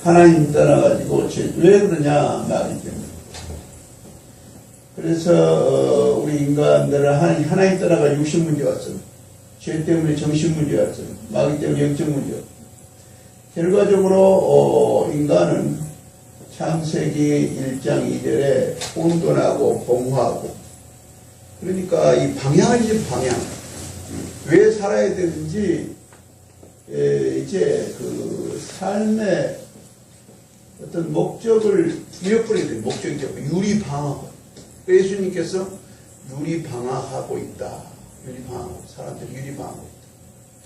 하나님 떠나가지고 왜 그러냐? 마귀 때문에. 그래서 우리 인간들은 하나님 떠나가 육신 문제가 왔어. 죄 때문에 정신 문제가 왔어. 마귀 때문에 영적 문제가 왔어. 결과적으로 인간은 창세기 1장 2절에 혼돈하고 공허하고, 그러니까 이 방향을 잊은 방향, 왜 살아야 되는지 이제 그 삶의 어떤 목적을 잃어버리게 돼요. 목적이죠. 유리방어. 예수님께서 유리방어하고 있다. 유리방어하고, 사람들이 유리방어하고 있다.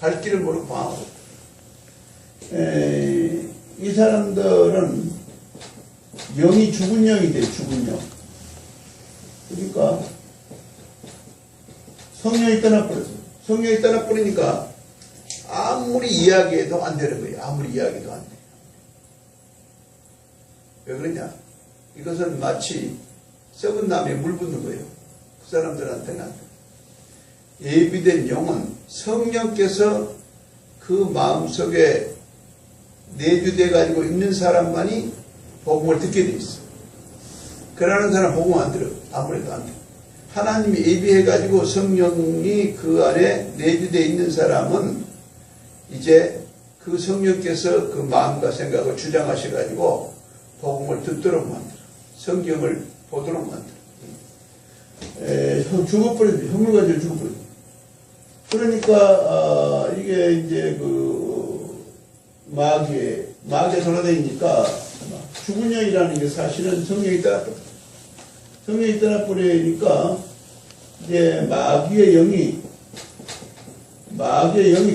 갈 길을 모르고 방어하고 있다. 이 사람들은 영이 죽은 영이 돼요. 죽은 영. 그러니까 성령이 떠나버렸어요. 성령이 떠나버리니까 아무리 이야기해도 안 되는 거예요. 아무리 이야기해도 안 돼요. 왜 그러냐? 이것은 마치 썩은 나무에 물 붓는 거예요. 그 사람들한테는 안 돼요. 예비된 영은 성령께서 그 마음속에 내주돼 가지고 있는 사람만이 복음을 듣게 돼 있어. 그러는 사람 복음 안 들어. 아무래도 안 들어. 하나님이 예비해 가지고 성령이 그 안에 내주돼 있는 사람은 이제 그 성령께서 그 마음과 생각을 주장하셔 가지고 복음을 듣도록 만들어. 성경을 보도록 만들어. 죽어버렸죠. 흉물 가지고 죽어버렸죠. 그러니까 이게 이제 그 마귀에 돌아다니니까 죽은 영이라는 게 사실은 성령이 떠나버려. 성령이 떠나버리니까 이제 마귀의 영이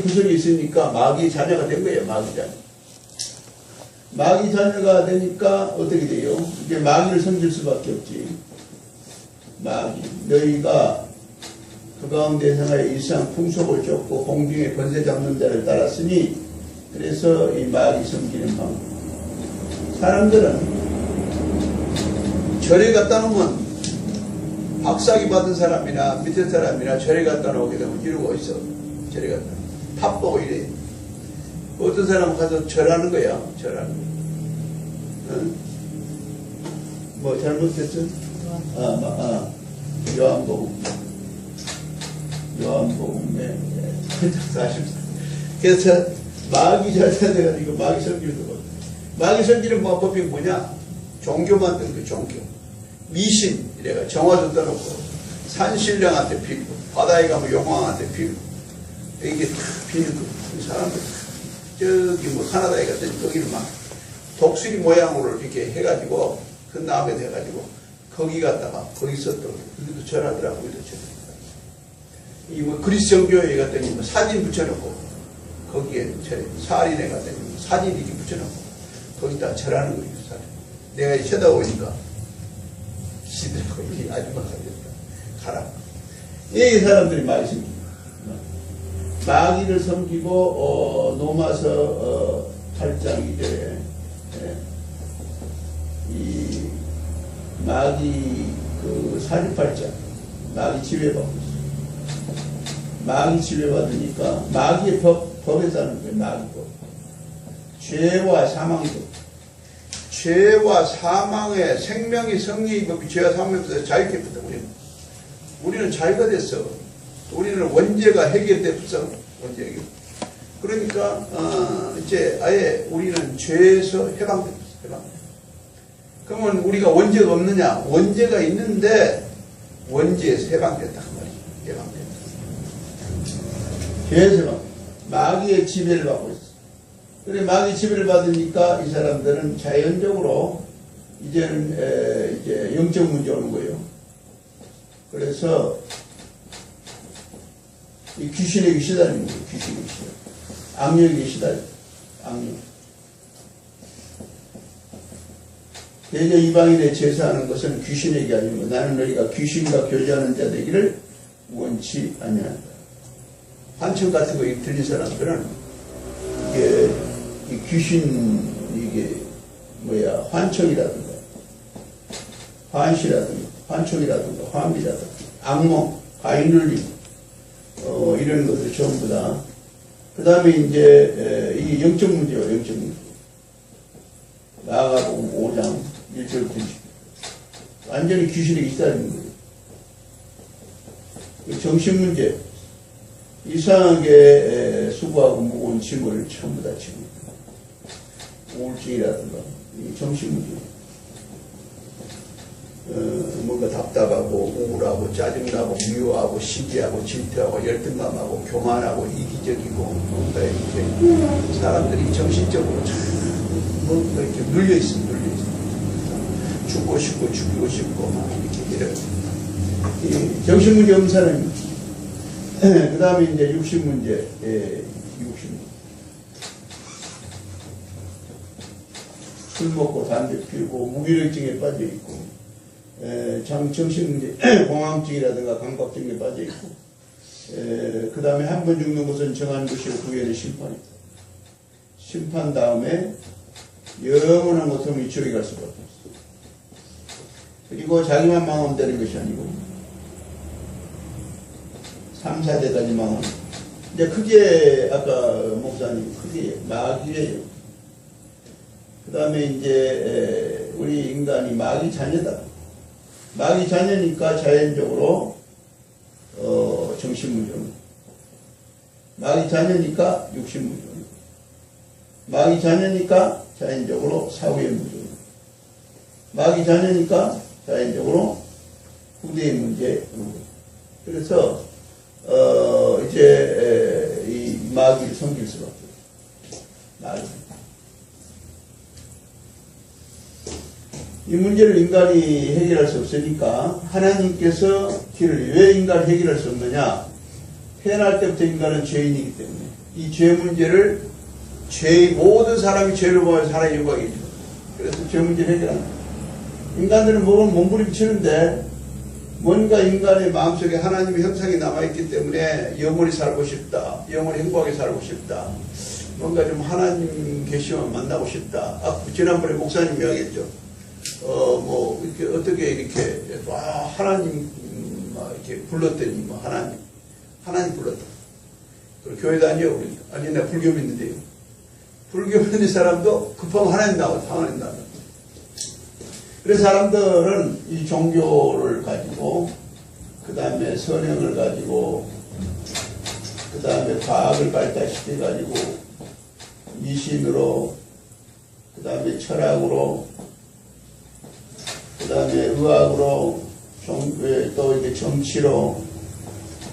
그 속에 있으니까 마귀의 자녀가 된 거예요. 마귀 자녀. 마귀 자녀가 되니까 어떻게 돼요? 이제 마귀를 섬길 수밖에 없지. 마귀. 너희가 그 가운데 행하여 일상 풍속을 쫓고 공중의 권세 잡는 자를 따랐으니, 그래서 이 마귀 섬기는 방법. 사람들은 절에 갖다 놓으면 박사기 받은 사람이나 밑에 사람이나 절에 갖다 놓게 되면 이러고 있어. 절에 갖다 놓으면 탑 보고 이래. 어떤 사람은 가서 절하는 거야. 절하는 거야. 응? 뭐 잘못했어? 요한복음에 44. 그래서 마귀 자체가 돼가지고 마귀 섬기는 거. 마귀 섬기는 법이 뭐냐? 종교 만든 거, 종교. 미신, 이래가 정화도 떠놓고, 산신령한테 빌고, 바다에 가면 용왕한테 빌고, 이게 다 빌고, 사람들, 저기 뭐 카나다에 갔더니 거기를 막 독수리 모양으로 이렇게 해가지고, 큰 나무에 해가지고, 거기 갔다가, 거기서 또, 여기도 절하더라고, 여기도 절하더라고. 이 뭐 그리스 정교회에 갔더니 뭐 사진 붙여놓고, 거기에 사린에 갔더니 사진 이렇게 붙여놓고, 거기다 절하는 거예요, 사진. 내가 쳐다보니까, 시들하고 이 아줌마가 가라. 이 사람들이 많이 섬깁니다. 마귀를 섬기고 로마서 8장 2절에 이 마귀 그 48장 마귀 지배받고 있어요. 마귀 지배받으니까 마귀의 법에 따른 거예요. 마귀법. 죄와 사망이죠. 죄와 사망의 생명의 성리의 법이 죄와 사망에서 자유케 했다. 우리는 자유가 됐어. 우리는 원죄가 해결됐어. 원죄 해결. 그러니까 이제 아예 우리는 죄에서 해방됐어. 그러면 우리가 원죄가 없느냐? 원죄가 있는데 원죄에서 해방됐다 그 말이지. 해방됐다. 죄에서 해방. 마귀의 지배를 받고 있어. 그래 마귀 지배를 받으니까 이 사람들은 자연적으로 이제는 이제 영적 문제 오는 거예요. 그래서 이 귀신에게 시달리는 거예요. 귀신에게 시달려. 악령에게 시달려. 악령. 대저 이방인의 제사하는 것은 귀신에게 아니고 나는 너희가 귀신과 교제하는 자 되기를 원치 아니한다. 환청 같은 거 들린 사람들은 이게 이 귀신 이게 뭐야 환청이라든가 환시라든가 환청이라든가 환비라든가 악몽, 가인울림 이런 것들 전부 다. 그 다음에 이제 이 영적 문제와 영적 문제. 마가복음 5장 1절부터 20절. 완전히 귀신이 있다는 거예요. 정신문제, 이상하게 수고하고 무거운 짐을 전부 다 지고 있다. 우울증이라든가 정신문제, 뭔가 답답하고 우울하고 짜증나고 미워하고 시기하고 질투하고 열등감하고 교만하고 이기적이고 뭔가 이렇게 사람들이 정신적으로 참 뭔가 이렇게 눌려있어. 죽고 싶고 죽이고 싶고 막 이렇게 이런 정신문제 없는 사람이 그 다음에 이제 육신문제, 육신문제. 술 먹고 담배 피우고 무기력증에 빠져있고 정신문제, 공황증이라든가 강박증에 빠져있고 그 다음에 한 번 죽는 것은 정한 것이고 후에는 심판이다. 심판 다음에 영원한 고통이 지옥에 갈 수밖에 없어. 그리고 자기만 망하면 되는 것이 아니고 3, 4대까지 망하면 이제 크게 아까 목사님 크게 마귀예요. 그 다음에 이제 우리 인간이 마귀 자녀다. 마귀 자녀니까 자연적으로 정신문제, 마귀 자녀니까 육신문제, 마귀 자녀니까 자연적으로 사후의 문제, 마귀 자녀니까 자연적으로 후대의 문제. 그래서 이제 이 마귀를 섬길 수밖에 없어요. 마귀. 이 문제를 인간이 해결할 수 없으니까 하나님께서 길을 왜 인간을 해결할 수 없느냐? 태어날 때부터 인간은 죄인이기 때문에 이 죄 문제를 모든 사람이 죄를 범하면 하나님의 영광이죠. 그래서 죄 문제를 해결합니다. 인간들은 몸부림치는데 뭔가 인간의 마음속에 하나님의 형상이 남아있기 때문에 영원히 살고 싶다. 영원히 행복하게 살고 싶다. 뭔가 좀 하나님 계시만 만나고 싶다. 지난번에 목사님이 이야기했죠. 이렇게 어떻게 이렇게 하나님 이렇게 불렀더니 하나님 불렀다. 그리고 교회 다녀 그러니까 아니 나 불교 믿는데요. 불교 믿는 사람도 급하면 하나님 나와. 그래서 사람들은 이 종교를 가지고, 그 다음에 선행을 가지고, 그 다음에 과학을 발달시켜가지고, 미신으로, 그 다음에 철학으로, 그 다음에 의학으로, 또 이제 정치로,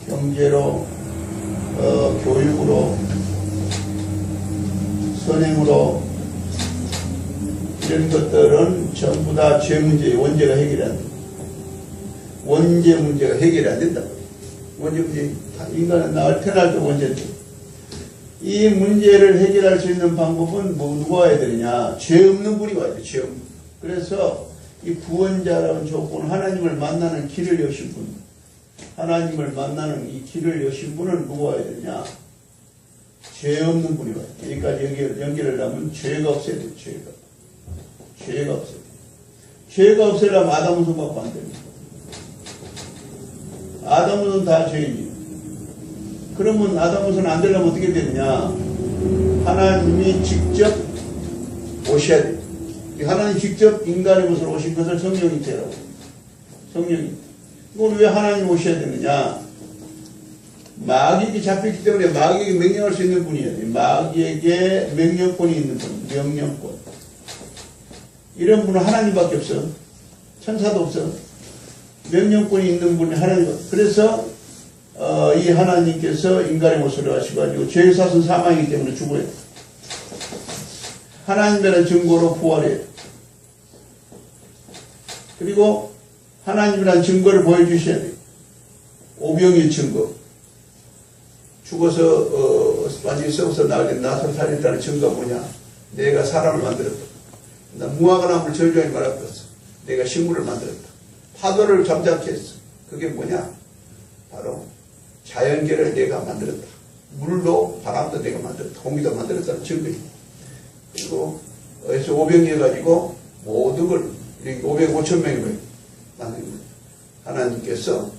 경제로, 교육으로, 선행으로, 이런 것들은 전부 다 죄 문제의 원죄가 해결이 안 된다. 원죄 문제가 해결이 안 된다. 원죄 문제, 인간은 태어날 때 원죄인데. 이 문제를 해결할 수 있는 방법은 누가 와야 되느냐? 죄 없는 분이 와야 돼, 죄 없는. 그래서 이 구원자라는 조건, 하나님을 만나는 길을 여신 분. 하나님을 만나는 이 길을 여신 분은 누가 와야 되느냐? 죄 없는 분이 와야 돼. 여기까지 연결을 하면 죄가 없어야 돼, 죄가 없어요. 죄가 없으려면 아담 우선 받고 안 됩니다. 아담 우선 다 죄인이에요. 그러면 아담 우선 안 되려면 어떻게 되느냐? 하나님이 직접 오셔야 돼요. 하나님 직접 인간의 모습으로 오신 것을 성령이 죄라고. 성령이. 그건 왜 하나님 오셔야 되느냐? 마귀에게 잡혔기 때문에 마귀에게 명령할 수 있는 분이에요. 마귀에게 명령권이 있는 분. 명령권. 이런 분은 하나님밖에 없어. 천사도 없어. 명령권이 있는 분이 하나님. 그래서 이 하나님께서 인간의 모습으로 하셔가지고 죄의 사슬은 사망이기 때문에 죽어야 돼. 하나님이라는 증거로 부활해요. 그리고 하나님이라는 증거를 보여주셔야 돼요. 오병의 증거. 죽어서 완전히 썩어서 나서 살렸다는 증거가 뭐냐? 내가 사람을 만들었다. 나 무화과 나무를 저주하지 말았었어. 내가 식물을 만들었다. 파도를 잠잠케 했어. 그게 뭐냐? 바로 자연계를 내가 만들었다. 물도 바람도 내가 만들었다. 공기도 만들었다는 증거입니다. 그리고 그래서 500개 가지고 모든 걸 500, 5,000명을 만든 거예요. 하나님께서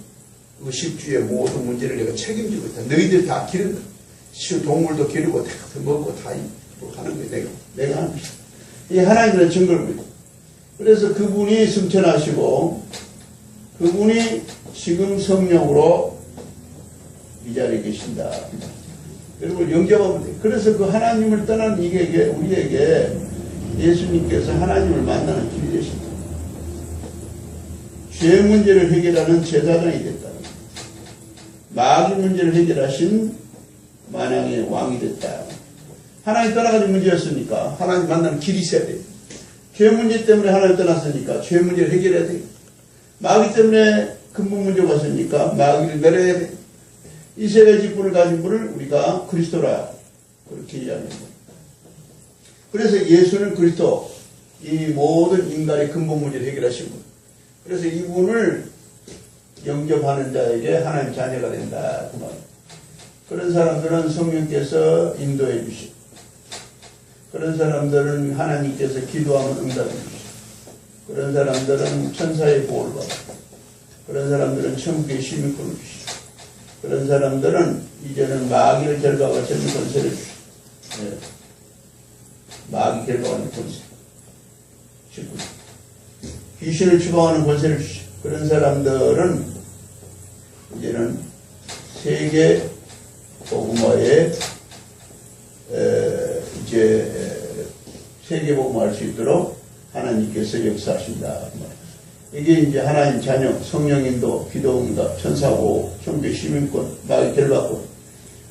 그 10주의 모든 문제를 내가 책임지고 있다. 너희들 다 기른다. 동물도 기르고 다 먹고 다 하는 거예요. 내가 하는 거예요. 이 하나님의 증거입니다. 그래서 그분이 승천하시고 그분이 지금 성령으로 이 자리에 계신다. 여러분 영접하면 돼요. 그래서 그 하나님을 떠난 우리에게 예수님께서 하나님을 만나는 길이 되십니다. 죄 문제를 해결하는 제사장이 됐다. 마귀 문제를 해결하신 만왕의 왕이 됐다. 하나님 떠나가지고 문제였으니까 하나님 만나는 길이 있어야 돼요. 죄 문제 때문에 하나님 떠났으니까 죄 문제를 해결해야 돼요. 마귀 때문에 근본 문제가 왔으니까 마귀를 내려야 돼요. 이 세 가지 직분을 가진 분을 우리가 그리스도라 그렇게 이야기합니다. 그래서 예수는 그리스도, 이 모든 인간의 근본 문제를 해결하신 분. 그래서 이분을 영접하는 자에게 하나님 자녀가 된다 그 말이에요. 그런 사람들은 성령께서 인도해 주시고, 그런 사람들은 하나님께서 기도하면 응답해 주시고, 그런 사람들은 천사의 보호를 받고, 그런 사람들은 천국의 시민권을 주시고, 그런 사람들은 이제는 마귀를 결박할 수 있는 권세를 주시고, 네. 마귀 결박하는 권세, 귀신을 추방하는 권세를 주시고, 그런 사람들은 이제는 세계 복음화에 이제 세계 복음화할 수 있도록 하나님께서 역사하신다. 이게 이제 하나님 자녀, 성령인도, 기도응답, 천사보호, 천국의 시민권, 마귀 결박권.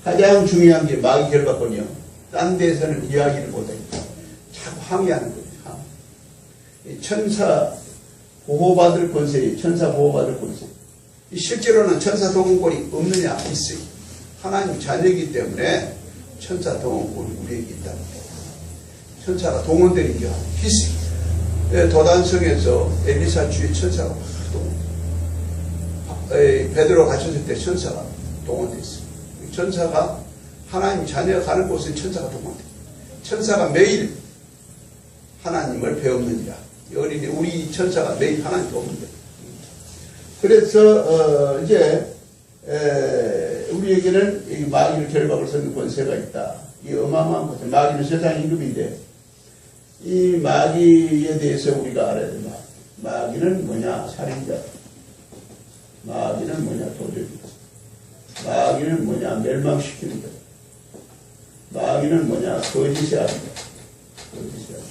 가장 중요한 게 마귀 결박권이요. 딴 데서는 이야기를 못하니까 자꾸 항의하는 거예요. 천사 보호받을 권세, 천사 보호받을 권세. 실제로는 천사 동원권이 없느냐? 있어요. 하나님 자녀이기 때문에 천사 동원권이 우리에게 있다. 천사가 동원되는 게 있어요. 도단성에서 엘리사 주의 천사가 베드로 갇혔을 때 천사가 동원되어 있어요. 천사가 하나님 자녀가 가는 곳에 천사가 동원돼요. 천사가 매일 하나님을 배우느니라. 어린이 우리 천사가 매일 하나님 배우는데. 그래서 이제 우리에게는 이 마귀를 결박을 쓰는 권세가 있다. 이 어마어마한 것들. 마귀는 세상 임금인데 이 마귀에 대해서 우리가 알아야 된다. 마귀는 뭐냐? 살인자. 마귀는 뭐냐? 도적이다. 마귀는 뭐냐? 멸망시키는 것. 마귀는 뭐냐? 거짓의 아비다. 거짓의 아비.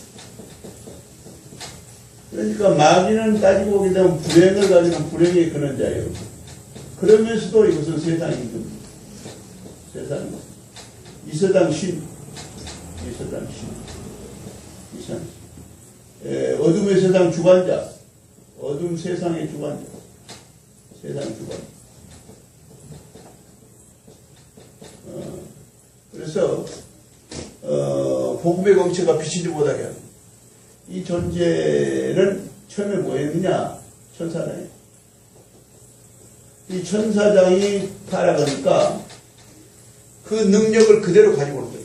그러니까 마귀는 따지고 보게 되면 불행을 가지고 불행에 그는 자예요. 그러면서도 이것은 세상 임금입니다. 세상 이서당 신. 이서당 신. 어둠의 세상 주관자, 어둠 세상의 주관자, 세상 주관자. 그래서 복음의 정체가 비치지 못하게 하는 이 존재는 처음에 뭐였느냐? 천사장이에요. 이 천사장이 타락하니까 그 능력을 그대로 가지고 오는 거예요.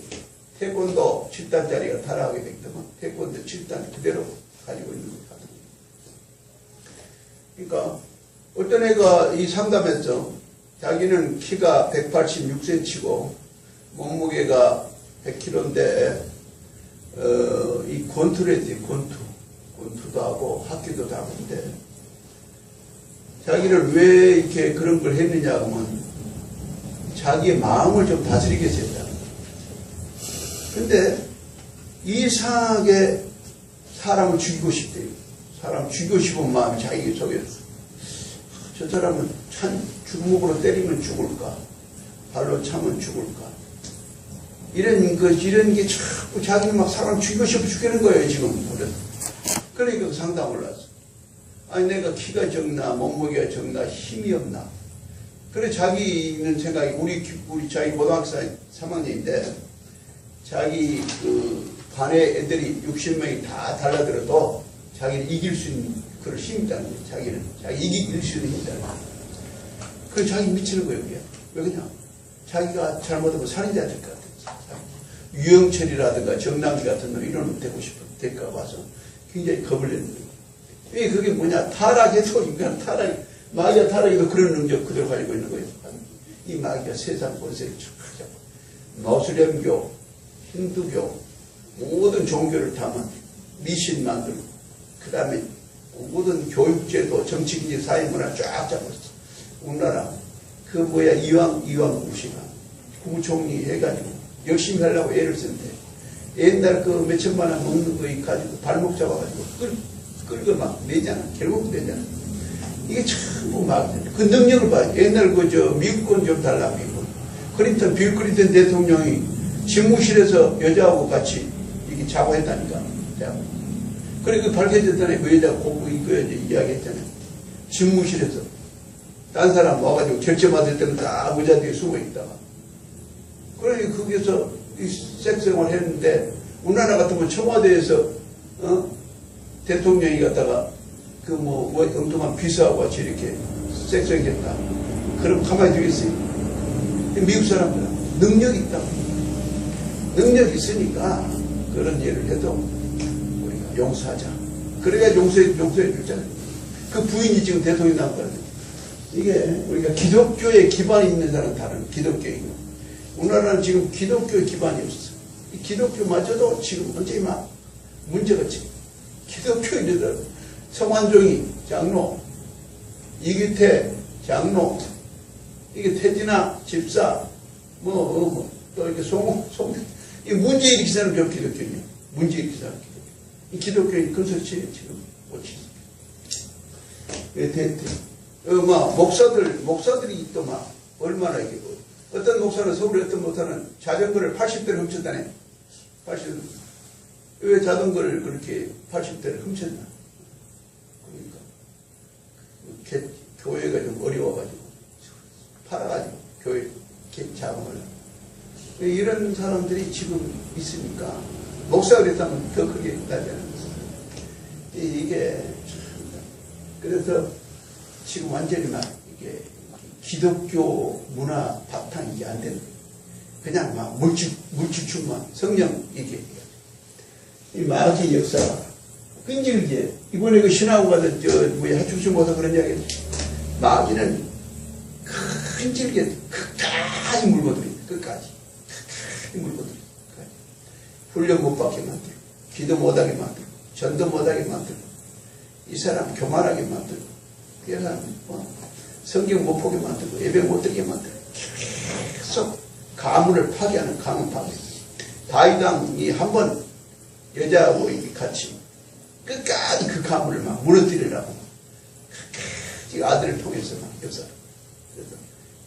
태권도 7단짜리가 타락하게 되기 때문에 태권도 7단 그대로 가지고 있는 것 같아요. 그러니까 어떤 애가 이 상담했죠. 자기는 키가 186cm고 몸무게가 100kg인데 이 권투를 했지. 권투도 하고 학기도 다하는데 자기를 왜 이렇게 그런 걸 했느냐 하면 자기의 마음을 좀 다스리게 했다. 근데 이상하게 사람을 죽이고 싶대요. 사람 죽이고 싶은 마음이 자기 속에 저 사람은 참 주먹으로 때리면 죽을까? 발로 차면 죽을까? 이런 게 자꾸 자기는 막 사람 죽이고 싶어 죽이는 거예요, 지금. 그러니까 상담을 했어. 아니, 내가 키가 적나, 몸무게가 적나, 힘이 없나. 그래, 자기는 생각이, 우리 자기 고등학생 3학년인데, 자기 그 반의 애들이 60명이 다 달라들어도 자기를 이길 수 있는 그런 힘이 있다는 거예요. 자기는. 자기 이길 수 있는 힘이 있다는 거예요. 그래서 자기 미치는 거예요, 그게. 왜 그냥? 자기가 잘못하면 살인자 될 것 같아요. 유영철이라든가 정남기 같은 놈 이런 놈 되고 싶어. 될까 봐서 굉장히 겁을 내는 거예요. 왜 그게 뭐냐? 타락해도 인간 마귀가 타락해도 그런 능력 그대로 가지고 있는 거예요. 이 마귀가 세상 권세를 쭉 하자고. 모슬렘교, 힌두교, 모든 종교를 담은 미신 만들고, 그 다음에 모든 교육제도, 정치기지, 사회문화 쫙 잡았어. 우리나라, 이왕 우시가 국무총리 해가지고 열심히 하려고 애를 쓰는데, 옛날 몇천만 원 먹는 거 가지고 발목 잡아가지고 끌고 막 내잖아. 결국 내잖아. 이게 전부 막, 그 능력을 봐. 옛날 미국권 좀 달라, 미국. 빌 클린턴 대통령이 집무실에서 여자하고 같이 이렇게 자고 했다니까. 그리고 밝혀졌잖아요. 그 여자가 공부 이야기했잖아요. 집무실에서. 딴 사람 와가지고 결제 받을 때는 다 의자 뒤에 숨어 있다가. 그러니 거기서 섹스생활 했는데, 우리나라 같으면 청와대에서, 대통령이 갔다가, 엉뚱한 비서하고 같이 이렇게 섹스했다. 그럼 가만히 두겠어요. 미국 사람들은 능력이 있다. 능력이 있으니까 그런 일을 해도 우리가 용서하자. 그래야 용서해 주잖아요. 그 부인이 지금 대통령이 나온 거예요. 이게 우리가 기독교에 기반이 있는 사람은 다른 기독교이고, 우리나라는 지금 기독교에 기반이 없어. 이 기독교마저도 지금 완전히 막 문제가 지금. 기독교인들, 성환종이 장로, 이규태 장로, 이게 태진아 집사, 또 이렇게 이 문제 일으킨 사람 몇 기독교인이야. 문제 일으킨 사람 기독교. 이 기독교인 건설치에 지금 못 치죠. 목사들이 또 막, 얼마나 이게 어떤 목사는 서울에 어떤 목사는 자전거를 80대를 훔쳤다네. 80대. 왜 자전거를 그렇게 80대를 훔쳤나? 그러니까 교회가 좀 어려워가지고 팔아가지고 교회 자금을 이런 사람들이 지금 있으니까 목사가 그랬다면 더 크게 나지 않았어요. 이게 그래서 지금 완전히 막 이게 기독교 문화 바탕이 이게 안 되는 거예요. 그냥 막 물질충만 성령 이게 이 마귀 역사가 끈질기게 이번에 그 신하고 가서 하충수 모사 그런 이야기 했죠. 마귀는 끈질기게 끝까지 물고들이 끝까지 물고들이 훈련 못 받게 만들고 기도 못하게 만들고 전도 못하게 만들고 이 사람 교만하게 만들고 이 사람 성경 못 보게 만들고 예배 못 드리게 만들고 계속 가문을 파괴하는 가문 파괴. 다윗왕이 한번 여자하고 같이 끝까지 그 가문을 막 무너뜨리려고 끝까지 아들을 통해서 막 역사를. 그래서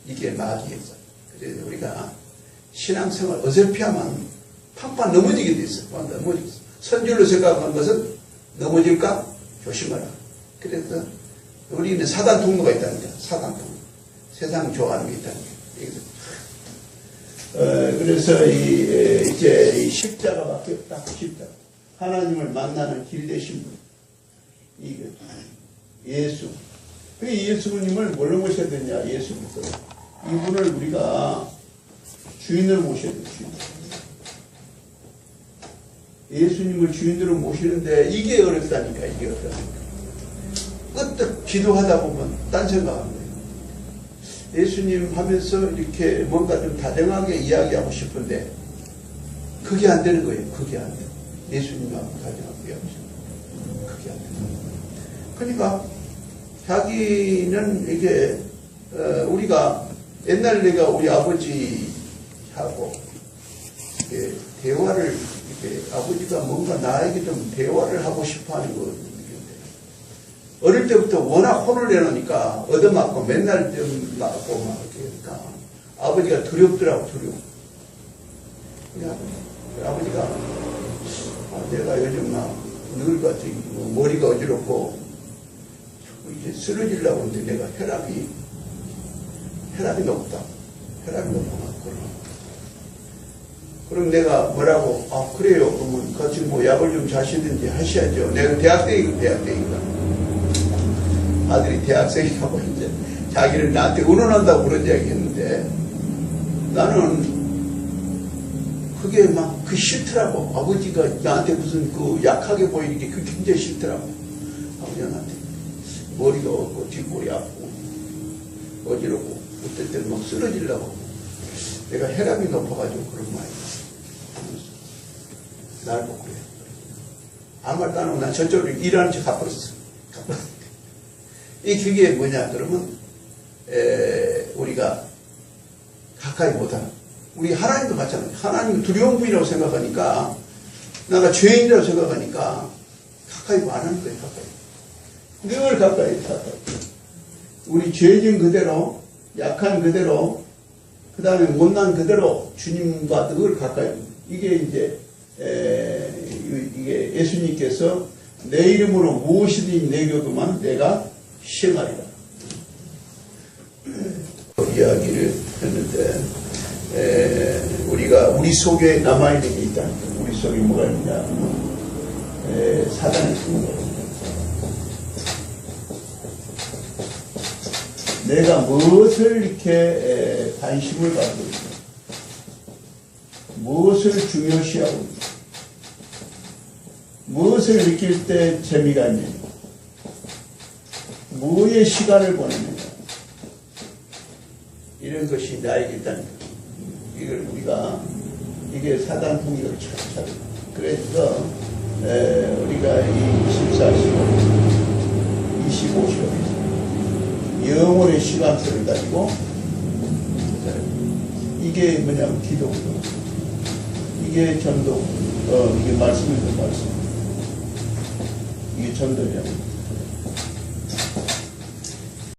이게 마귀 역사. 그래서 우리가 신앙생활 어설피하면 팡팡 넘어지게 돼 있어. 넘어지겠어. 선줄로 생각한 것은 넘어질까 조심하라. 그래서 우리는 사단 통로가 있다니까. 사단 통로. 세상 좋아하는 게 있다니까. 그래서 이제 이 십자가밖에 없다. 십자가. 하나님을 만나는 길 되신 분. 이게 예수. 그 예수님을 뭘로 모셔야 되냐? 예수부터. 이분을 우리가 주인으로 모셔야 돼. 예수님을 주인으로 모시는데 이게 어렵다니까. 이게 어렵다니까. 끄떡 기도하다 보면 딴 생각하는 거예요. 예수님 하면서 이렇게 뭔가 좀 다정하게 이야기하고 싶은데 그게 안 되는 거예요. 그게 안 돼요. 예수님하고 다정하게 이야기하고 싶은데 그게 안 돼요. 그러니까 자기는 이게 우리가 옛날 내가 우리 아버지하고 이렇게 대화를 이렇게 아버지가 뭔가 나에게 좀 대화를 하고 싶어하는 거. 어릴 때부터 워낙 혼을 내놓으니까 얻어맞고 맨날 좀 맞고 막 이렇게 하니까 아버지가 두렵더라고. 그냥 아버지가 내가 요즘 막 늙어가지고 머리가 어지럽고 이제 쓰러지려고 하는데 내가 혈압이 높다. 혈압이 높구나. 그럼 내가 뭐라고 그래요. 그러면 같이 약을 좀 자시든지 하셔야죠. 내가 대학생이니까 아들이 대학생이라고 이제 자기를 나한테 의논한다고 그런 이야기 했는데 나는 그게 막 싫더라고. 아버지가 나한테 무슨 약하게 보이는 게 그게 굉장히 싫더라고. 아버지가 나한테 머리가 없고 뒷골이 아프고 어지럽고 어떨 때는 막 쓰러지려고 내가 혈압이 높아가지고 그런 말이야. 날 보고 그래. 아무 말도 안 하고 난 저쪽으로 일하는 척 가버렸어. 이 그게 뭐냐 그러면 우리가 가까이 못하는, 우리 하나님도 마찬가지. 하나님 두려운 분이라고 생각하니까, 내가 죄인이라고 생각하니까 가까이 안 하는 거예요. 가까이 늘 가까이. 우리 죄진 그대로, 약한 그대로, 그 다음에 못난 그대로 주님과 늘 가까이. 이게 이제 이게 예수님께서 내 이름으로 무엇이든지 내겨도만 내가 시행하리라 이야기를 했는데, 우리가 우리 속에 남아있는 게 있다. 우리 속에 뭐가 있냐? 사단의 생각입니다. 내가 무엇을 이렇게 관심을 갖고 있냐? 무엇을 중요시하고 있냐? 무엇을 느낄 때 재미가 있냐? 뭐에 시간을 보내느냐? 이런 것이 나에게 있다는 거예요. 이걸 우리가, 이게 사단 공격을 찾아. 그래서 우리가 이 24시간, 25시간 영혼의 시간표를 가지고, 이게 뭐냐면 기도거든. 이게 전도, 이게 말씀이든 말씀. 이게 전도냐.